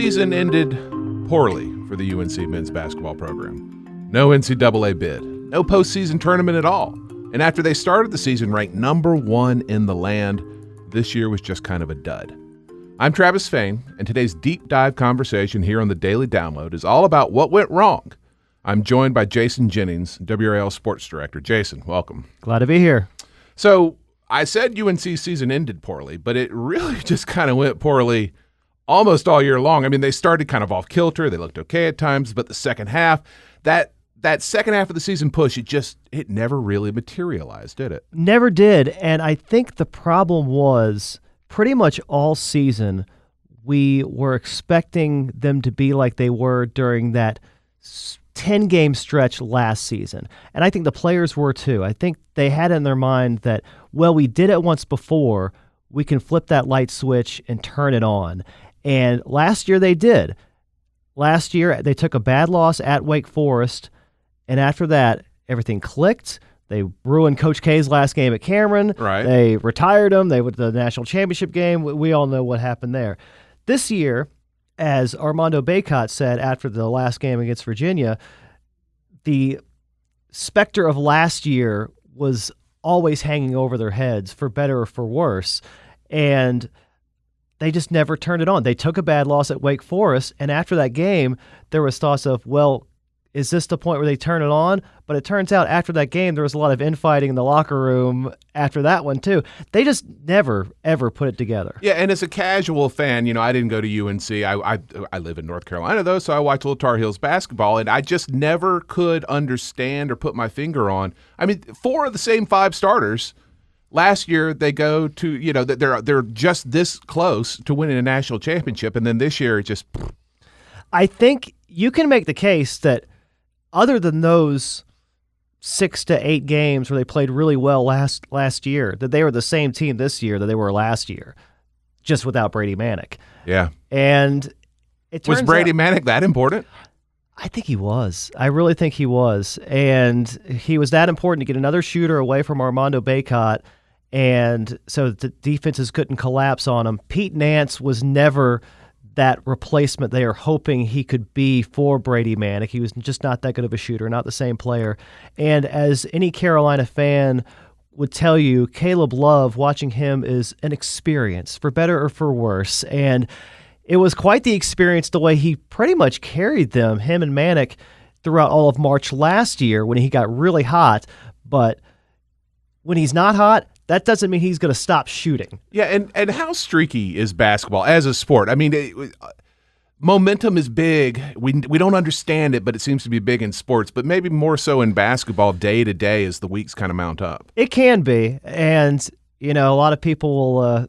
season ended poorly for the UNC men's basketball program. No NCAA bid, no postseason tournament at all. And after they started the season ranked number 1 in the land, this year was just kind of a dud. I'm Travis Fain, and today's deep dive conversation here on the Daily Download is all about what went wrong. I'm joined by Jason Jennings, WRAL Sports Director. Jason, welcome. Glad to be here. So I said UNC season ended poorly, but it really just kind of went poorly almost all year long. I mean, they started kind of off kilter. They looked okay at times, but the second half, that second half of the season push, it never really materialized, did it? Never did, and I think the problem was pretty much all season we were expecting them to be like they were during that 10-game stretch last season. And I think the players were too. I think they had in their mind that, well, we did it once before, we can flip that light switch and turn it on. And last year they did. Last year they took a bad loss at Wake Forest, and after that everything clicked. They ruined Coach K's last game at Cameron. Right. They retired him. They went to the national championship game. We all know what happened there. This year, as Armando Bacot said after the last game against Virginia, the specter of last year was always hanging over their heads, for better or for worse, and they just never turned it on. They took a bad loss at Wake Forest, and after that game, there was thoughts of, well, is this the point where they turn it on? But it turns out after that game, there was a lot of infighting in the locker room after that one, too. They just never, ever put it together. Yeah, and as a casual fan, I didn't go to UNC. I live in North Carolina, though, so I watch little Tar Heels basketball, and I just never could understand or put my finger on. I mean, 4 of the same 5 starters last year, they go to, they're just this close to winning a national championship, and then this year it just... I think you can make the case that other than those 6 to 8 games where they played really well last year, that they were the same team this year that they were last year, just without Brady Manek. Yeah. And it turns Was Brady out, Manek that important? I think he was. I really think he was. And he was that important to get another shooter away from Armando Bacot, and so the defenses couldn't collapse on him. Pete Nance was never that replacement they are hoping he could be for Brady Manek. He was just not that good of a shooter, not the same player. And as any Carolina fan would tell you, Caleb Love, watching him is an experience, for better or for worse. And it was quite the experience the way he pretty much carried them, him and Manek, throughout all of March last year when he got really hot. But when he's not hot, that doesn't mean he's going to stop shooting. Yeah, and how streaky is basketball as a sport? I mean, momentum is big. We don't understand it, but it seems to be big in sports, but maybe more so in basketball day to day as the weeks kind of mount up. It can be, and a lot of people will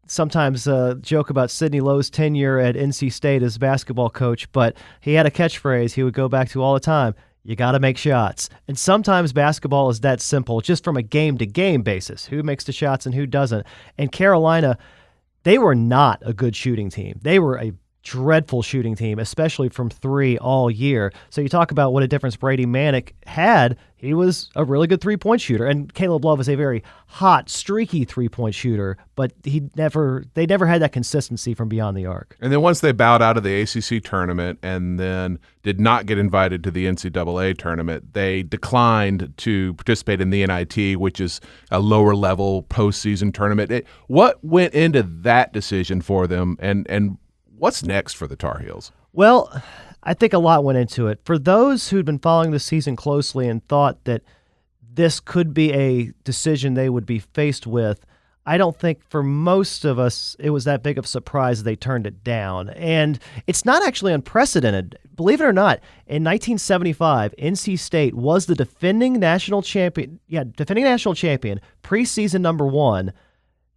sometimes joke about Sidney Lowe's tenure at NC State as basketball coach, but he had a catchphrase he would go back to all the time. You got to make shots. And sometimes basketball is that simple, just from a game-to-game basis, who makes the shots and who doesn't. And Carolina, they were not a good shooting team. They were a dreadful shooting team, especially from 3 all year. So you talk about what a difference Brady Manek had. He was a really good three-point shooter, and Caleb Love is a very hot, streaky three-point shooter, but they never had that consistency from beyond the arc. And then once they bowed out of the ACC tournament and then did not get invited to the NCAA tournament, they declined to participate in the NIT, which is a lower-level postseason tournament. What went into that decision for them, and what's next for the Tar Heels? Well, I think a lot went into it. For those who'd been following the season closely and thought that this could be a decision they would be faced with, I don't think for most of us it was that big of a surprise they turned it down. And it's not actually unprecedented. Believe it or not, in 1975, NC State was the defending national champion, preseason number 1,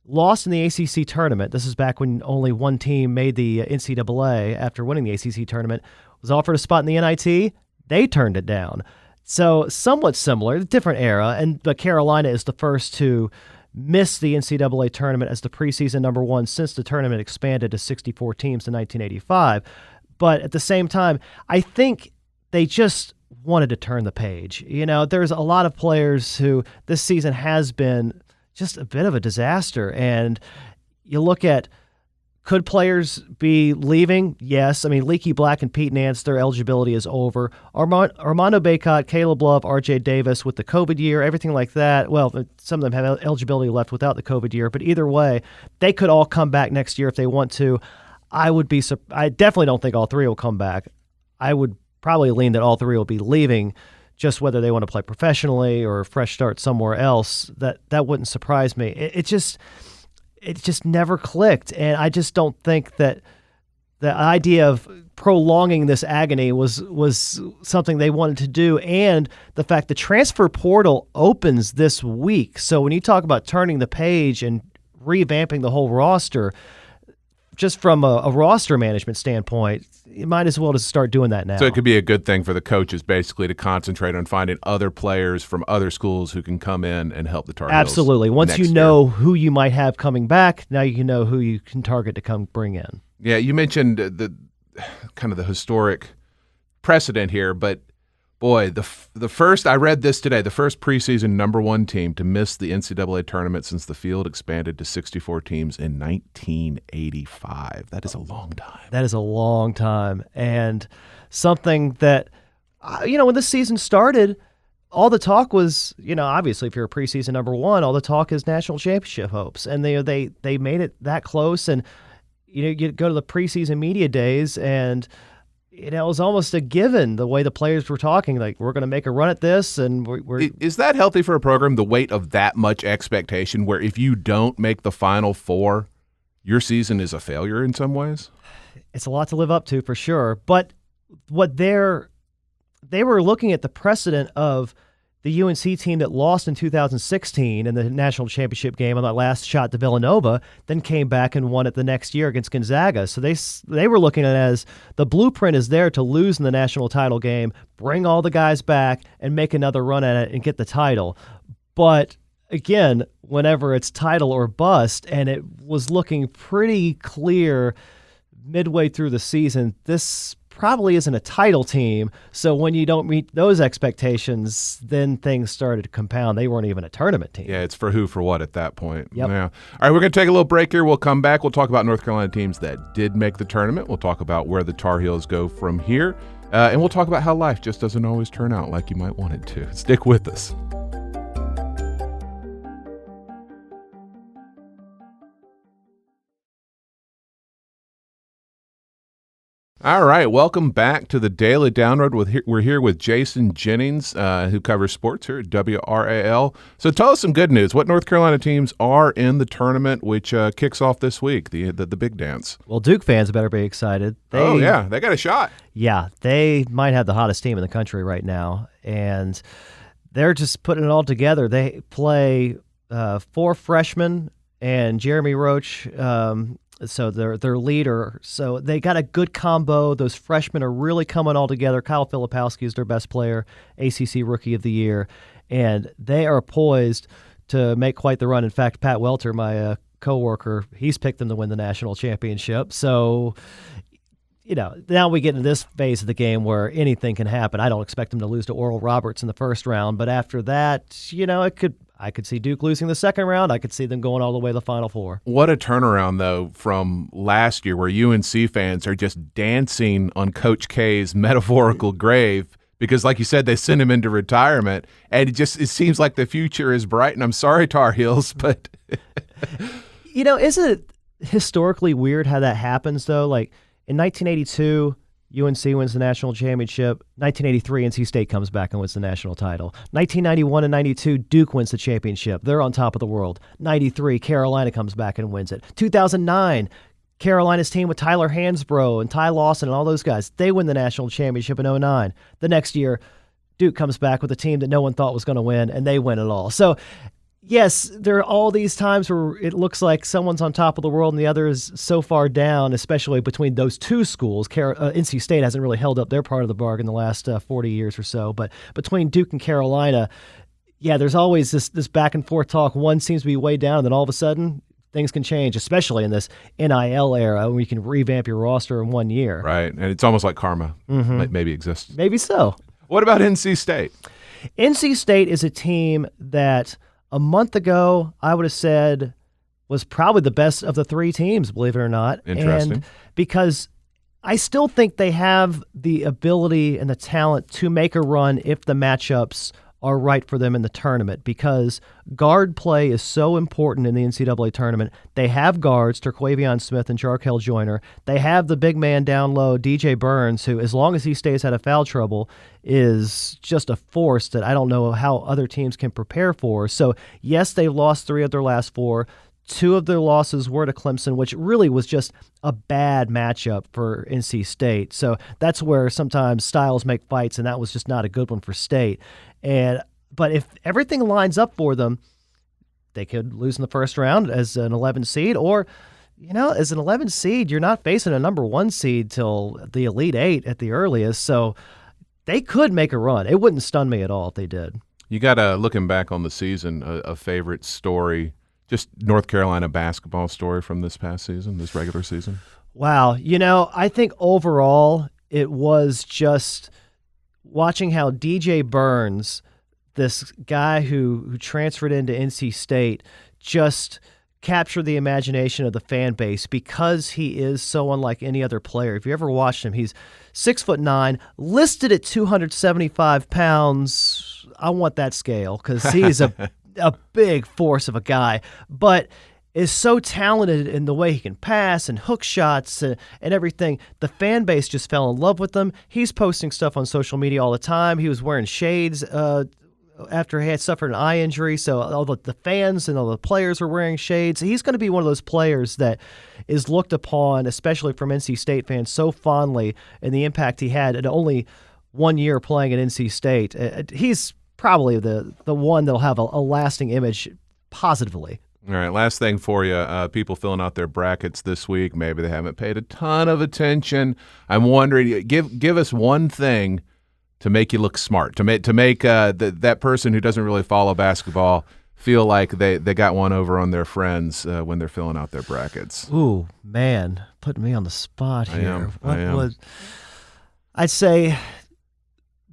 lost in the ACC tournament. This is back when only one team made the NCAA after winning the ACC tournament. Was offered a spot in the NIT. They turned it down. So somewhat similar, different era, but Carolina is the first to miss the NCAA tournament as the preseason number 1 since the tournament expanded to 64 teams in 1985. But at the same time, I think they just wanted to turn the page. There's a lot of players who this season has been just a bit of a disaster. And you look at Could players be leaving? Yes. I mean, Leaky Black and Pete Nance, their eligibility is over. Armando Bacot, Caleb Love, R.J. Davis with the COVID year, everything like that. Well, some of them have eligibility left without the COVID year, but either way, they could all come back next year if they want to. I definitely don't think all three will come back. I would probably lean that all three will be leaving. Just whether they want to play professionally or a fresh start somewhere else, that wouldn't surprise me. It just never clicked, and I just don't think that the idea of prolonging this agony was something they wanted to do. And the fact the transfer portal opens this week, so when you talk about turning the page and revamping the whole roster, just from a roster management standpoint, you might as well just start doing that now. So it could be a good thing for the coaches basically to concentrate on finding other players from other schools who can come in and help the Tar Heels. Absolutely. Once you know who you might have coming back, now you know who you can target to come bring in. Yeah, you mentioned the kind of the historic precedent here, but boy, the first, I read this today, the first preseason number one team to miss the NCAA tournament since the field expanded to 64 teams in 1985. That is a long time. That is a long time. And something that, when this season started, all the talk was, obviously if you're a preseason number one, all the talk is national championship hopes. And they made it that close. And, you go to the preseason media days and it was almost a given the way the players were talking, like, we're going to make a run at this. And we're Is that healthy for a program, the weight of that much expectation, where if you don't make the Final Four, your season is a failure in some ways? It's a lot to live up to for sure. But what they were looking at the precedent of the UNC team that lost in 2016 in the national championship game on that last shot to Villanova, then came back and won it the next year against Gonzaga. So they were looking at it as the blueprint is there to lose in the national title game, bring all the guys back, and make another run at it and get the title. But again, whenever it's title or bust, and it was looking pretty clear midway through the season, this probably isn't a title team. So when you don't meet those expectations, then things started to compound. They weren't even a tournament team. Yeah, it's for who, for what at that point. Yep. Yeah. All right, we're going to take a little break here. We'll come back. We'll talk about North Carolina teams that did make the tournament. We'll talk about where the Tar Heels go from here. And we'll talk about how life just doesn't always turn out like you might want it to. Stick with us. All right, welcome back to the Daily Download. We're here with Jason Jennings, who covers sports here at WRAL. So tell us some good news. What North Carolina teams are in the tournament, which kicks off this week, the big dance? Well, Duke fans better be excited. They got a shot. Yeah, they might have the hottest team in the country right now, and they're just putting it all together. They play 4 freshmen and Jeremy Roach, so their leader. So they got a good combo. Those freshmen are really coming all together. Kyle Filipowski is their best player, ACC Rookie of the Year, and they are poised to make quite the run. In fact, Pat Welter, my coworker, he's picked them to win the national championship. So, now we get into this phase of the game where anything can happen. I don't expect them to lose to Oral Roberts in the first round, but after that, I could see Duke losing the second round. I could see them going all the way to the Final Four. What a turnaround, though, from last year where UNC fans are just dancing on Coach K's metaphorical grave because, like you said, they sent him into retirement, and it seems like the future is bright. And I'm sorry, Tar Heels, but isn't it historically weird how that happens, though? Like in 1982, UNC wins the national championship. 1983, NC State comes back and wins the national title. 1991 and 92, Duke wins the championship. They're on top of the world. 93, Carolina comes back and wins it. 2009, Carolina's team with Tyler Hansbrough and Ty Lawson and all those guys, they win the national championship in 2009. The next year, Duke comes back with a team that no one thought was going to win, and they win it all. So, yes, there are all these times where it looks like someone's on top of the world and the other is so far down, especially between those two schools. NC State hasn't really held up their part of the bargain the last 40 years or so. But between Duke and Carolina, there's always this back and forth talk. One seems to be way down, and then all of a sudden things can change, especially in this NIL era where you can revamp your roster in 1 year. Right, and it's almost like karma maybe exists. Maybe so. What about NC State? NC State is a team that – a month ago, I would have said was probably the best of the three teams, believe it or not. Interesting. And because I still think they have the ability and the talent to make a run if the matchups are right for them in the tournament, because guard play is so important in the NCAA tournament. They have guards, Terquavion Smith and Jarkel Joyner. They have the big man down low, DJ Burns, who, as long as he stays out of foul trouble, is just a force that I don't know how other teams can prepare for. So, yes, they lost 3 of their last 4. 2 of their losses were to Clemson, which really was just a bad matchup for NC State. So that's where sometimes styles make fights, and that was just not a good one for State. But if everything lines up for them, they could lose in the first round as an 11 seed, or, as an 11 seed, you're not facing a number 1 seed till the Elite 8 at the earliest. So they could make a run. It wouldn't stun me at all if they did. You got looking back on the season, a favorite story, just North Carolina basketball story from this past season, this regular season? Wow. I think overall it was just watching how DJ Burns, this guy who transferred into NC State, just captured the imagination of the fan base because he is so unlike any other player. If you ever watched him, he's 6'9", listed at 275 pounds. I want that scale because he's a big force of a guy, but is so talented in the way he can pass and hook shots and everything. The fan base just fell in love with him. He's posting stuff on social media all the time. He was wearing shades after he had suffered an eye injury, so all the fans and all the players were wearing shades. He's going to be one of those players that is looked upon, especially from NC State fans, so fondly, and the impact he had in only 1 year playing at NC State. He's probably the one that'll have a lasting image positively. All right, last thing for you. People filling out their brackets this week, maybe they haven't paid a ton of attention. I'm wondering, give us one thing to make you look smart, to make that person who doesn't really follow basketball feel like they got one over on their friends when they're filling out their brackets. Ooh, man, putting me on the spot here. I am. I'd say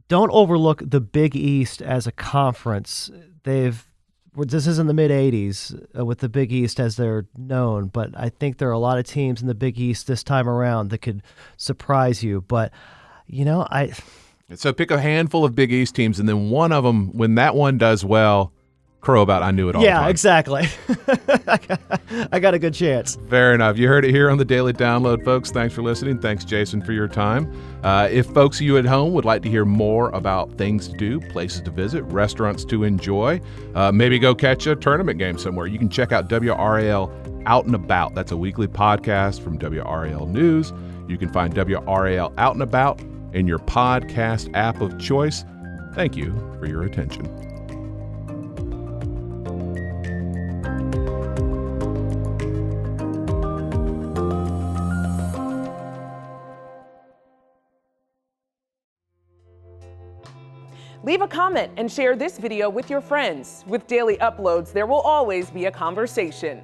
don't overlook the Big East as a conference. This is in the mid-'80s with the Big East as they're known, but I think there are a lot of teams in the Big East this time around that could surprise you. But, So pick a handful of Big East teams, and then one of them, when that one does well, crow about I knew it all the time. Yeah, exactly. I got a good chance. Fair enough. You heard it here on the Daily Download, folks. Thanks for listening. Thanks, Jason, for your time. If folks of you at home would like to hear more about things to do, places to visit, restaurants to enjoy, maybe go catch a tournament game somewhere, you can check out WRAL Out and About. That's a weekly podcast from WRAL News. You can find WRAL Out and About in your podcast app of choice. Thank you for your attention. Leave a comment and share this video with your friends. With daily uploads, there will always be a conversation.